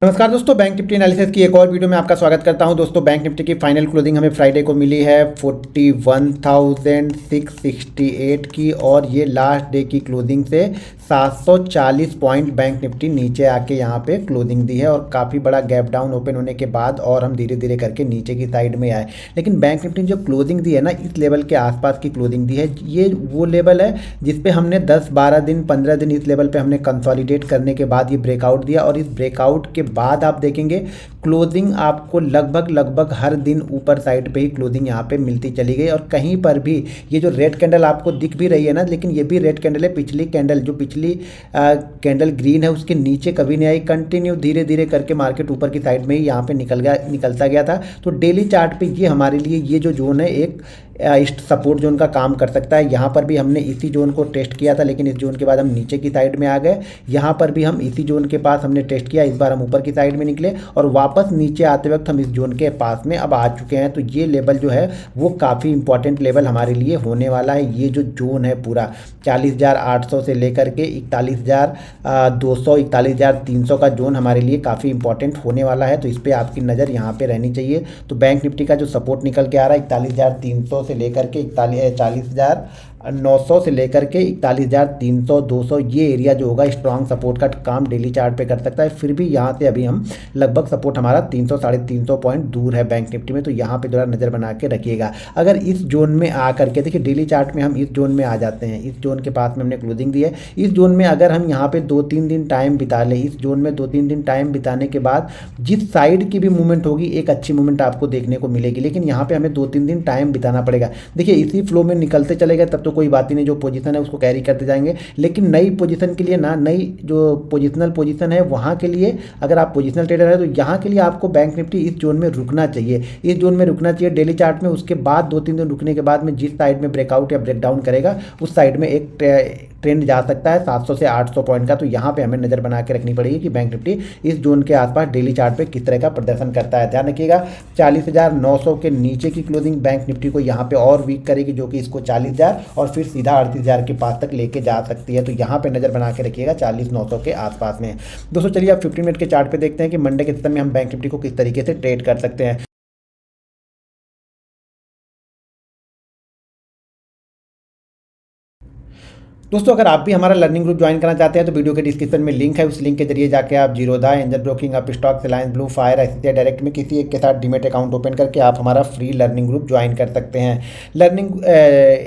नमस्कार दोस्तों, bank Nifty analysis की एक और वीडियो में आपका स्वागत करता हूं। दोस्तों, बैंक निफ्टी की फाइनल क्लोजिंग हमें फ्राइडे को मिली है 41,668 की, और ये लास्ट डे की क्लोजिंग से 740 पॉइंट बैंक निफ्टी नीचे आके यहाँ पे क्लोजिंग दी है, और काफ़ी बड़ा गैप डाउन ओपन होने के बाद और हम धीरे धीरे करके नीचे की साइड में आए। लेकिन बैंक निफ्टी जो क्लोजिंग दी है ना, इस लेवल के आसपास की क्लोजिंग दी है। ये वो लेवल है जिसपे हमने 10-12 दिन 15 दिन इस लेवल पे हमने कंसोलिडेट करने के बाद ये ब्रेकआउट दिया, और इस ब्रेकआउट के बाद आप देखेंगे क्लोजिंग आपको लगभग हर दिन ऊपर साइड पे ही क्लोजिंग यहाँ पे मिलती चली गई। और कहीं पर भी ये जो रेड कैंडल आपको दिख भी रही है ना, लेकिन ये भी रेड कैंडल है। पिछली कैंडल जो पिछली कैंडल ग्रीन है उसके नीचे कभी नहीं आई। कंटिन्यू धीरे धीरे करके मार्केट ऊपर की साइड में ही यहाँ पे निकलता गया था। तो डेली चार्ट पे ये हमारे लिए ये जो जोन है एक सपोर्ट जोन का काम कर सकता है। यहाँ पर भी हमने इसी जोन को टेस्ट किया था, लेकिन इस जोन के बाद हम नीचे की साइड में आ गए। यहाँ पर भी हम इसी जोन के पास हमने टेस्ट किया, इस बार हम ऊपर की साइड में निकले और वापस नीचे आते वक्त हम इस जोन के पास में अब आ चुके हैं। तो ये लेवल जो है वो काफ़ी इंपॉर्टेंट लेवल हमारे लिए होने वाला है। ये जो जोन है पूरा 40,800 से लेकर के 41,200 41,300 का जोन हमारे लिए काफ़ी इंपॉर्टेंट होने वाला है। तो इस पर आपकी नज़र यहाँ पे रहनी चाहिए। तो बैंक निफ्टी का जो सपोर्ट निकल के आ रहा है 41,300 से लेकर के 40,900 से लेकर के 41,300 200, ये एरिया जो होगा स्ट्रांग सपोर्ट का काम डेली चार्ट पे कर सकता है। फिर भी यहाँ से अभी हम लगभग सपोर्ट हमारा 300 350 पॉइंट दूर है बैंक निफ्टी में। तो यहाँ पे जरा नज़र बना के रखिएगा। अगर इस जोन में आ करके देखिए, डेली चार्ट में हम इस जोन में आ जाते हैं, इस जोन के पास में हमने क्लोजिंग दी है। इस जोन में अगर हम यहाँ पे 2-3 दिन टाइम बिता लें, इस जोन में 2-3 दिन टाइम बिताने के बाद जिस साइड की भी मूवमेंट होगी एक अच्छी मूवमेंट आपको देखने को मिलेगी। लेकिन यहाँ पे हमें 2-3 दिन टाइम बिताना पड़ेगा। देखिए, इसी फ्लो में निकलते चले गए तब तो कोई बात ही नहीं, जो पोजीशन है उसको कैरी करते जाएंगे। लेकिन नई पोजीशन के लिए ना, नई जो पोजिशनल पोजीशन है वहाँ के लिए अगर आप पोजिशनल ट्रेडर है तो यहाँ के लिए आपको बैंक निफ्टी इस जोन में रुकना चाहिए, इस जोन में रुकना चाहिए डेली चार्ट में। उसके बाद 2-3 दिन रुकने के बाद में जिस साइड में ब्रेकआउट या ब्रेकडाउन करेगा उस साइड में एक ट्रेंड जा सकता है 700 से 800 पॉइंट का। तो यहाँ पे हमें नज़र बना के रखनी पड़ेगी कि बैंक निफ्टी इस जोन के आसपास डेली चार्ट पे किस तरह का प्रदर्शन करता है। ध्यान रखिएगा, 40,900 के नीचे की क्लोजिंग बैंक निफ्टी को यहाँ पे और वीक करेगी, जो कि इसको 40,000 और फिर सीधा 38,000 के पास तक लेके जा सकती है। तो यहाँ पे नज़र बना के रखिएगा 40,900 के आसपास में। दोस्तों चलिए अब 15 मिनट के चार्ट पे देखते हैं कि मंडे के सेशन में हम बैंक निफ्टी को किस तरीके से ट्रेड कर सकते हैं। दोस्तों, अगर आप भी हमारा लर्निंग ग्रुप ज्वाइन करना चाहते हैं तो वीडियो के डिस्क्रिप्शन में लिंक है, उस लिंक के जरिए जाके आप Zerodha, angel broking, up stock, Reliance blue, fire, ICICI direct में किसी एक के साथ डीमेट अकाउंट ओपन करके आप हमारा फ्री लर्निंग ग्रुप ज्वाइन कर सकते हैं। लर्निंग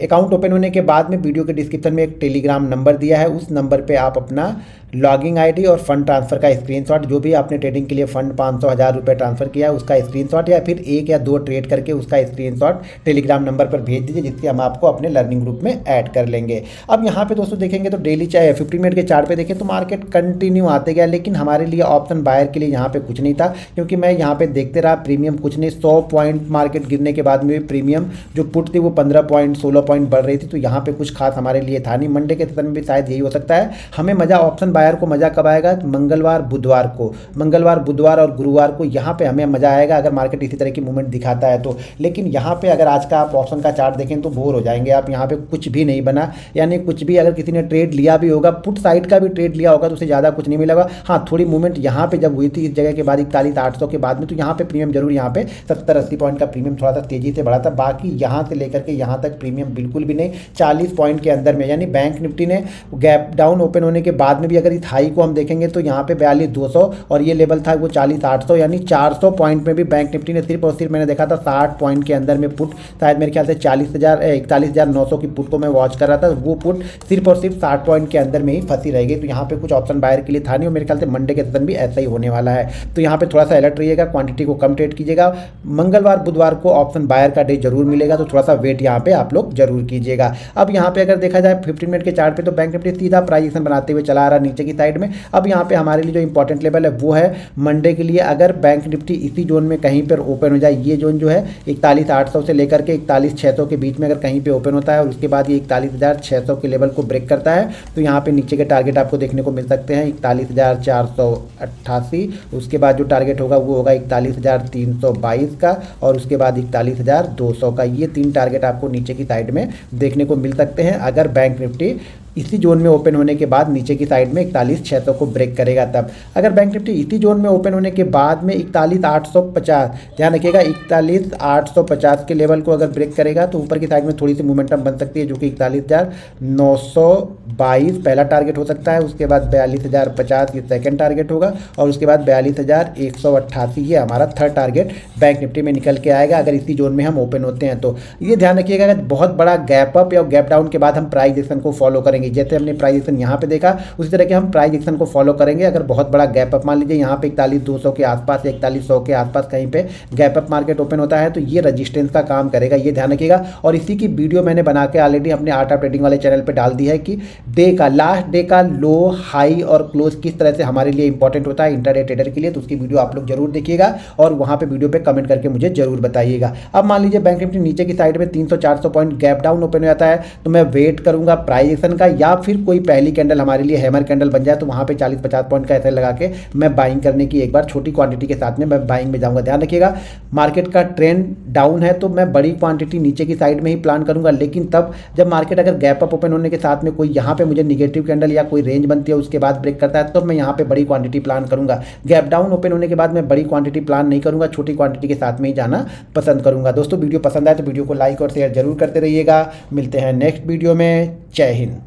अकाउंट ओपन होने के बाद में वीडियो के डिस्क्रिप्शन में एक टेलीग्राम नंबर दिया है, उस नंबर पर आप अपना लॉगिंग आईडी और फंड ट्रांसफ़र का स्क्रीनशॉट, जो भी आपने ट्रेडिंग के लिए फंड 500-1000 रुपये ट्रांसफ़र किया है उसका स्क्रीनशॉट, या फिर 1 या 2 ट्रेड करके उसका स्क्रीनशॉट टेलीग्राम नंबर पर भेज दीजिए, जिससे हम आपको अपने लर्निंग ग्रुप में ऐड कर लेंगे। अब यहाँ पे दोस्तों देखेंगे तो डेली चाहे 15 मिनट के चार्ट पे देखें तो मार्केट कंटिन्यू आते गया, लेकिन हमारे लिए ऑप्शन बायर के लिए यहाँ पे कुछ नहीं था, क्योंकि मैं यहाँ पे देखते रहा प्रीमियम कुछ नहीं। 100 पॉइंट मार्केट गिरने के बाद में भी प्रीमियम जो पुट थी वो 15 पॉइंट 16 पॉइंट बढ़ रही थी। तो यहाँ पे कुछ खास हमारे लिए था नहीं। मंडे के सेशन में भी शायद यही हो सकता है। हमें मज़ा ऑप्शन बायर को मज़ा कब आएगा? मंगलवार बुधवार और गुरुवार को यहाँ पे हमें मजा आएगा, अगर मार्केट इसी तरह की मूवमेंट दिखाता है तो। लेकिन यहाँ पे अगर आज का आप ऑप्शन का चार्ट देखें तो बोर हो जाएंगे आप। यहाँ पे कुछ भी नहीं बना, यानी कुछ भी, अगर किसी ने ट्रेड लिया भी होगा, पुट साइड का भी ट्रेड लिया होगा तो उसे ज़्यादा कुछ नहीं मिलेगा। हाँ, थोड़ी मूवमेंट यहाँ पे जब हुई थी इस जगह के बाद 41,800 के बाद में, तो यहाँ पे प्रीमियम जरूर, यहाँ पे 70-80 पॉइंट का प्रीमियम थोड़ा सा तेजी से बढ़ा था। बाकी यहाँ से लेकर के यहाँ तक प्रीमियम बिल्कुल भी नहीं, 40 पॉइंट के अंदर में। यानी बैंक निफ्टी ने गैप डाउन ओपन होने के बाद में भी अगर इस हाई को हम देखेंगे तो यहाँ पे 42,200 और ये लेवल था वो 40,800, यानी 400 पॉइंट में भी बैंक निफ्टी ने सिर्फ और सिर्फ, मैंने देखा था 60 पॉइंट के अंदर में पुट, शायद मेरे ख्याल से 41,900 की पुट को मैं वॉच कर रहा था, वो पुट सिर्फ और सिर्फ 60 पॉइंट के अंदर में ही फंसी रह गई। तो यहाँ पे कुछ ऑप्शन बायर के लिए था नहीं, और मेरे ख्याल से मंडे के सेशन भी ऐसा ही होने वाला है। तो यहाँ पे थोड़ा सा अलर्ट रहिएगा, क्वांटिटी को कम ट्रेड कीजिएगा। मंगलवार बुधवार को ऑप्शन बायर का डे जरूर मिलेगा, तो थोड़ा सा वेट यहाँ पे आप लोग जरूर कीजिएगा। अब यहाँ पे अगर देखा जाए 15 मिनट के चार्ट पे तो बैंक निफ्टी सीधा प्राइस एक्शन बनाते हुए चला आ रहा नीचे की साइड में। अब यहाँ पे हमारे लिए जो इंपॉर्टेंट लेवल है वो है मंडे के लिए, अगर बैंक निफ्टी इसी जोन में कहीं पर ओपन हो जाए, ये जोन जो है 41,800 से लेकर के 41,600 के बीच में अगर कहीं पे ओपन होता है और उसके बाद ये 41,600 के लेवल को ब्रेक करता है, तो यहाँ पे नीचे के टारगेट आपको देखने को मिल सकते हैं 41,488। उसके बाद जो टारगेट होगा वो होगा 41,322 का, और उसके बाद 41,200 का। ये 3 टारगेट आपको नीचे की साइड में देखने को मिल सकते हैं अगर बैंक निफ्टी इसी जोन में ओपन होने के बाद नीचे की साइड में 41,600 को ब्रेक करेगा तब। अगर बैंक निफ्टी इसी जोन में ओपन होने के बाद में 41,850, ध्यान रखिएगा 41,850 के लेवल को अगर ब्रेक करेगा तो ऊपर की साइड में थोड़ी सी मोमेंटम बन सकती है, जो कि 41,922 पहला टारगेट हो सकता है। उसके बाद 42,050 ये सेकंड टारगेट होगा और उसके बाद 42,188 ये हमारा थर्ड टारगेट बैंक निफ्टी में निकल के आएगा अगर इसी जोन में हम ओपन होते हैं तो। ये ध्यान रखिएगा अगर बहुत बड़ा गैप अप या गैप डाउन के बाद हम प्राइस एक्शन को फॉलो करेंगे, जैसे हमने प्राइस एक्शन यहाँ पे देखा उसी तरह के हम प्राइस एक्शन को फॉलो करेंगे। अगर बहुत बड़ा गैप अप मान लीजिए यहाँ पे 41,200 के आसपास या 41,100 के आसपास कहीं पे गैप अप मार्केट ओपन होता है तो ये रजिस्टेंस का काम करेगा, ये ध्यान रखिएगा। और इसी की वीडियो मैंने बना के ऑलरेडी अपने आर्ट ऑफ ट्रेडिंग वाले चैनल पर डाल दी है कि डे का लास्ट डे का लो हाई और क्लोज किस तरह से हमारे लिए इंपॉर्टेंट होता है इंट्राडे ट्रेडर के लिए, तो उसकी वीडियो आप लोग जरूर देखिएगा और वहाँ पे वीडियो पे कमेंट करके मुझे जरूर बताइएगा। अब मान लीजिए बैंक निफ्टी नीचे की साइड में 300-400 पॉइंट गैप डाउन ओपन हो जाता है तो मैं वेट करूंगा प्राइस एक्शन का, या फिर कोई पहली कैंडल हमारे लिए हैमर कैंडल बन जाए तो वहाँ पे 40-50 पॉइंट का ऐसे लगा के मैं बाइंग करने की एक बार छोटी क्वांटिटी के साथ में मैं बाइंग में जाऊँगा। ध्यान रखिएगा मार्केट का ट्रेंड डाउन है तो मैं बड़ी क्वांटिटी नीचे की साइड में ही प्लान करूंगा, लेकिन तब जब मार्केट अगर गैप अप ओपन होने के साथ में कोई यहाँ पे मुझे निगेटिव कैंडल या कोई रेंज बनती है उसके बाद ब्रेक करता है तो मैं यहाँ पे बड़ी क्वांटिटी प्लान करूंगा। गैप डाउन ओपन होने के बाद मैं बड़ी क्वांटिटी प्लान नहीं करूंगा, छोटी क्वांटिटी के साथ में ही जाना पसंद करूंगा। दोस्तों वीडियो पसंद आए तो वीडियो को लाइक और शेयर जरूर करते रहिएगा। मिलते हैं नेक्स्ट वीडियो में। जय हिंद।